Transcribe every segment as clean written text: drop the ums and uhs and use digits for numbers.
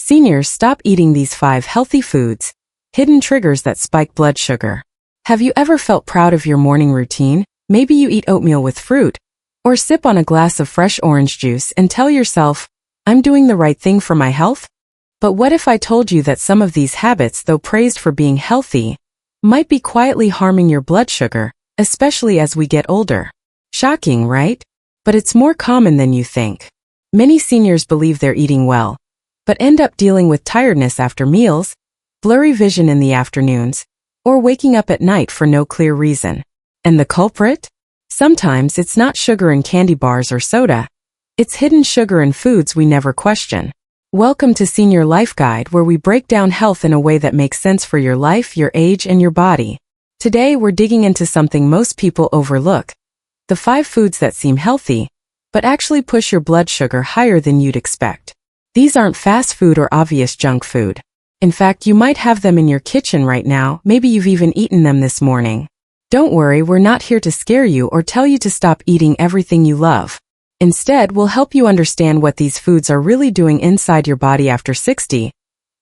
Seniors, stop eating these 5 healthy foods, hidden triggers that spike blood sugar. Have you ever felt proud of your morning routine? Maybe you eat oatmeal with fruit, or sip on a glass of fresh orange juice and tell yourself, I'm doing the right thing for my health? But what if I told you that some of these habits, though praised for being healthy, might be quietly harming your blood sugar, especially as we get older? Shocking, right? But it's more common than you think. Many seniors believe they're eating well, but end up dealing with tiredness after meals, blurry vision in the afternoons, or waking up at night for no clear reason. And the culprit? Sometimes it's not sugar in candy bars or soda. It's hidden sugar in foods we never question. Welcome to Senior Life Guide, where we break down health in a way that makes sense for your life, your age, and your body. Today we're digging into something most people overlook. The 5 foods that seem healthy, but actually push your blood sugar higher than you'd expect. These aren't fast food or obvious junk food. In fact, you might have them in your kitchen right now, maybe you've even eaten them this morning. Don't worry, we're not here to scare you or tell you to stop eating everything you love. Instead, we'll help you understand what these foods are really doing inside your body after 60,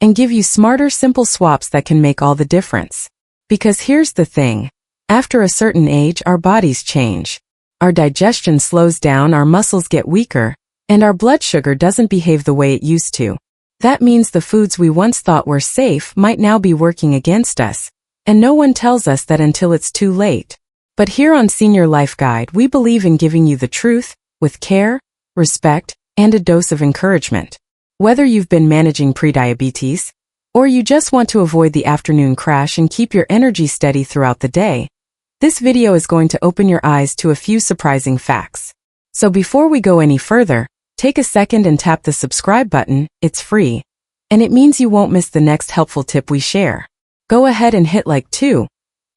and give you smarter, simple swaps that can make all the difference. Because here's the thing. After a certain age, our bodies change. Our digestion slows down, our muscles get weaker, and our blood sugar doesn't behave the way it used to. That means the foods we once thought were safe might now be working against us, and no one tells us that until it's too late. But here on Senior Life Guide, we believe in giving you the truth, with care, respect, and a dose of encouragement. Whether you've been managing prediabetes, or you just want to avoid the afternoon crash and keep your energy steady throughout the day, this video is going to open your eyes to a few surprising facts. So before we go any further, take a second and tap the subscribe button. It's free, and it means you won't miss the next helpful tip we share. Go ahead and hit like too,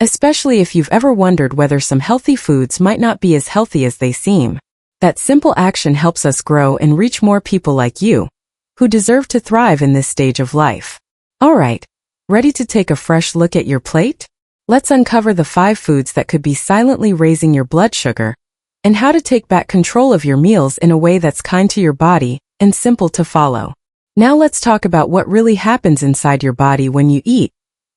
especially if you've ever wondered whether some healthy foods might not be as healthy as they seem. That simple action helps us grow and reach more people like you, who deserve to thrive in this stage of life. Alright, ready to take a fresh look at your plate? Let's uncover the 5 foods that could be silently raising your blood sugar, and how to take back control of your meals in a way that's kind to your body and simple to follow. Now let's talk about what really happens inside your body when you eat,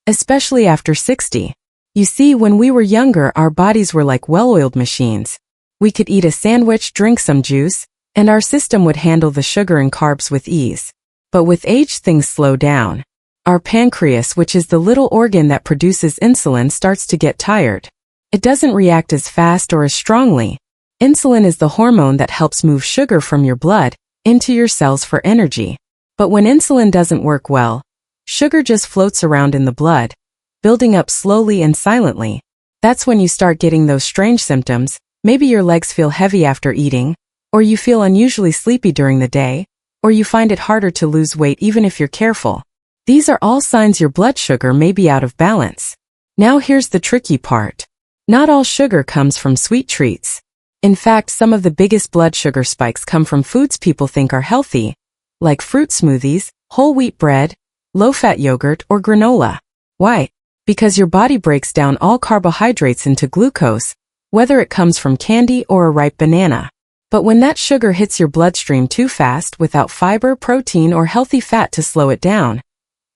especially after 60. You see, when we were younger, our bodies were like well-oiled machines. We could eat a sandwich, drink some juice, and our system would handle the sugar and carbs with ease. But with age, things slow down. Our pancreas, which is the little organ that produces insulin, starts to get tired. It doesn't react as fast or as strongly. Insulin is the hormone that helps move sugar from your blood into your cells for energy. But when insulin doesn't work well, sugar just floats around in the blood, building up slowly and silently. That's when you start getting those strange symptoms. Maybe your legs feel heavy after eating, or you feel unusually sleepy during the day, or you find it harder to lose weight even if you're careful. These are all signs your blood sugar may be out of balance. Now here's the tricky part. Not all sugar comes from sweet treats. In fact, some of the biggest blood sugar spikes come from foods people think are healthy, like fruit smoothies, whole wheat bread, low-fat yogurt, or granola. Why? Because your body breaks down all carbohydrates into glucose, whether it comes from candy or a ripe banana. But when that sugar hits your bloodstream too fast without fiber, protein, or healthy fat to slow it down,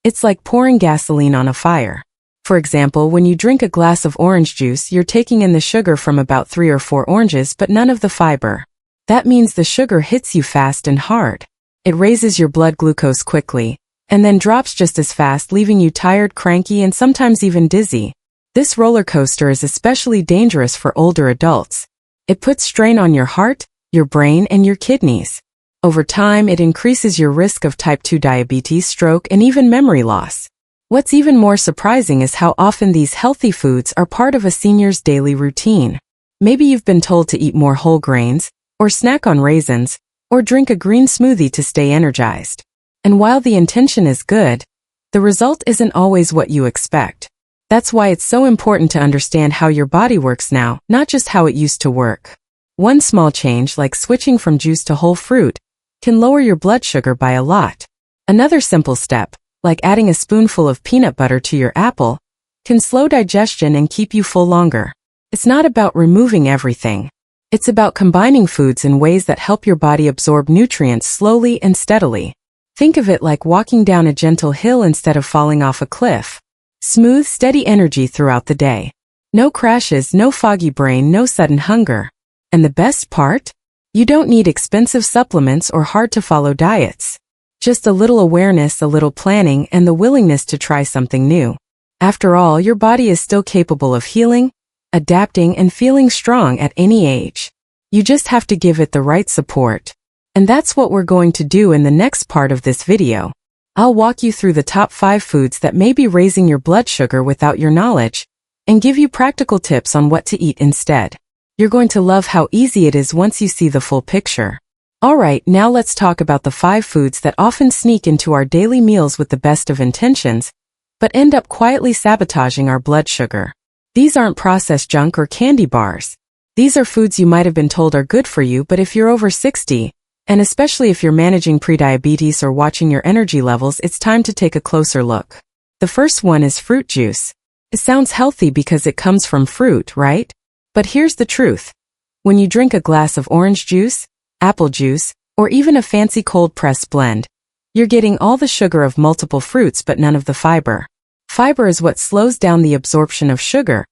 it's like pouring gasoline on a fire. For example, when you drink a glass of orange juice, you're taking in the sugar from about 3 or 4 oranges but none of the fiber. That means the sugar hits you fast and hard. It raises your blood glucose quickly, and then drops just as fast, leaving you tired, cranky, and sometimes even dizzy. This roller coaster is especially dangerous for older adults. It puts strain on your heart, your brain, and your kidneys. Over time, it increases your risk of type 2 diabetes, stroke, and even memory loss. What's even more surprising is how often these healthy foods are part of a senior's daily routine. Maybe you've been told to eat more whole grains, or snack on raisins, or drink a green smoothie to stay energized. And while the intention is good, the result isn't always what you expect. That's why it's so important to understand how your body works now, not just how it used to work. One small change, like switching from juice to whole fruit, can lower your blood sugar by a lot. Another simple step, like adding a spoonful of peanut butter to your apple, can slow digestion and keep you full longer. It's not about removing everything. It's about combining foods in ways that help your body absorb nutrients slowly and steadily. Think of it like walking down a gentle hill instead of falling off a cliff. Smooth, steady energy throughout the day. No crashes, no foggy brain, no sudden hunger. And the best part? You don't need expensive supplements or hard-to-follow diets. Just a little awareness, a little planning, and the willingness to try something new. After all, your body is still capable of healing, adapting, and feeling strong at any age. You just have to give it the right support. And that's what we're going to do in the next part of this video. I'll walk you through the top 5 foods that may be raising your blood sugar without your knowledge, and give you practical tips on what to eat instead. You're going to love how easy it is once you see the full picture. Alright, now let's talk about the 5 foods that often sneak into our daily meals with the best of intentions, but end up quietly sabotaging our blood sugar. These aren't processed junk or candy bars. These are foods you might have been told are good for you, but if you're over 60, and especially if you're managing prediabetes or watching your energy levels, it's time to take a closer look. The first one is fruit juice. It sounds healthy because it comes from fruit, right? But here's the truth. When you drink a glass of orange juice, apple juice, or even a fancy cold-pressed blend, you're getting all the sugar of multiple fruits but none of the fiber. Fiber is what slows down the absorption of sugar,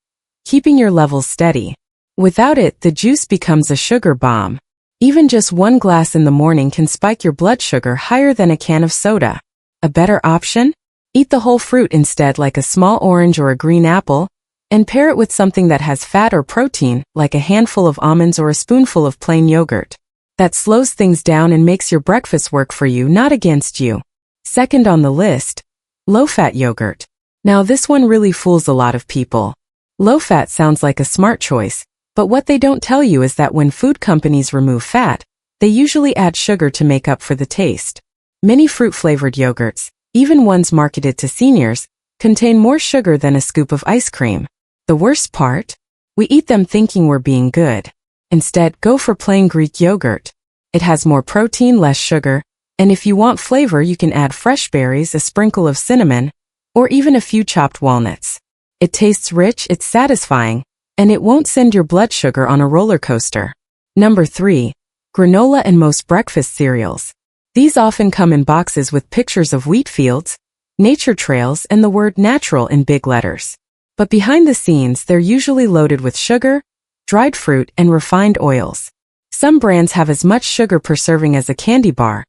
keeping your levels steady. Without it, the juice becomes a sugar bomb. Even just one glass in the morning can spike your blood sugar higher than a can of soda. A better option? Eat the whole fruit instead, like a small orange or a green apple, and pair it with something that has fat or protein, like a handful of almonds or a spoonful of plain yogurt. That slows things down and makes your breakfast work for you, not against you. Second on the list, low-fat yogurt. Now this one really fools a lot of people. Low-fat sounds like a smart choice, but what they don't tell you is that when food companies remove fat, they usually add sugar to make up for the taste. Many fruit-flavored yogurts, even ones marketed to seniors, contain more sugar than a scoop of ice cream. The worst part? We eat them thinking we're being good. Instead, go for plain Greek yogurt. It has more protein, less sugar, and if you want flavor, you can add fresh berries, a sprinkle of cinnamon, or even a few chopped walnuts. It tastes rich, it's satisfying, and it won't send your blood sugar on a roller coaster. Number 3. Granola and most breakfast cereals. These often come in boxes with pictures of wheat fields, nature trails, and the word natural in big letters. But behind the scenes, they're usually loaded with sugar, dried fruit, and refined oils. Some brands have as much sugar per serving as a candy bar,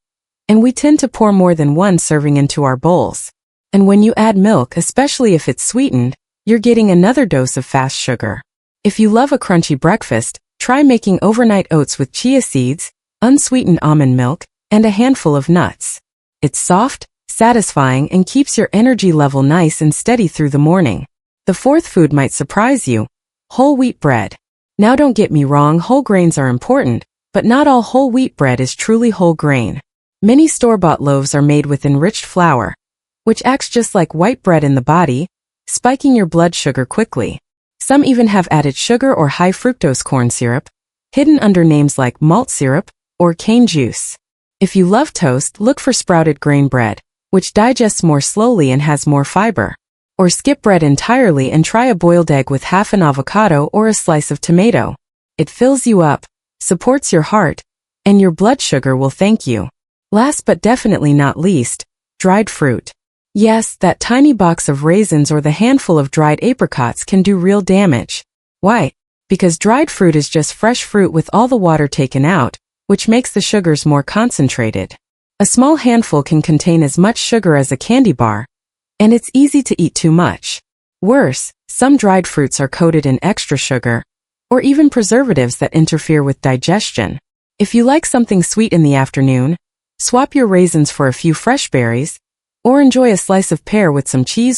and we tend to pour more than one serving into our bowls. And when you add milk, especially if it's sweetened, you're getting another dose of fast sugar. If you love a crunchy breakfast, try making overnight oats with chia seeds, unsweetened almond milk, and a handful of nuts. It's soft, satisfying, and keeps your energy level nice and steady through the morning. The fourth food might surprise you: whole wheat bread. Now don't get me wrong, whole grains are important, but not all whole wheat bread is truly whole grain. Many store-bought loaves are made with enriched flour, which acts just like white bread in the body, spiking your blood sugar quickly. Some even have added sugar or high fructose corn syrup, hidden under names like malt syrup or cane juice. If you love toast, look for sprouted grain bread, which digests more slowly and has more fiber. Or skip bread entirely and try a boiled egg with half an avocado or a slice of tomato. It fills you up, supports your heart, and your blood sugar will thank you. Last but definitely not least, dried fruit. Yes, that tiny box of raisins or the handful of dried apricots can do real damage. Why? Because dried fruit is just fresh fruit with all the water taken out, which makes the sugars more concentrated. A small handful can contain as much sugar as a candy bar, and it's easy to eat too much. Worse, some dried fruits are coated in extra sugar, or even preservatives that interfere with digestion. If you like something sweet in the afternoon, swap your raisins for a few fresh berries, or enjoy a slice of pear with some cheese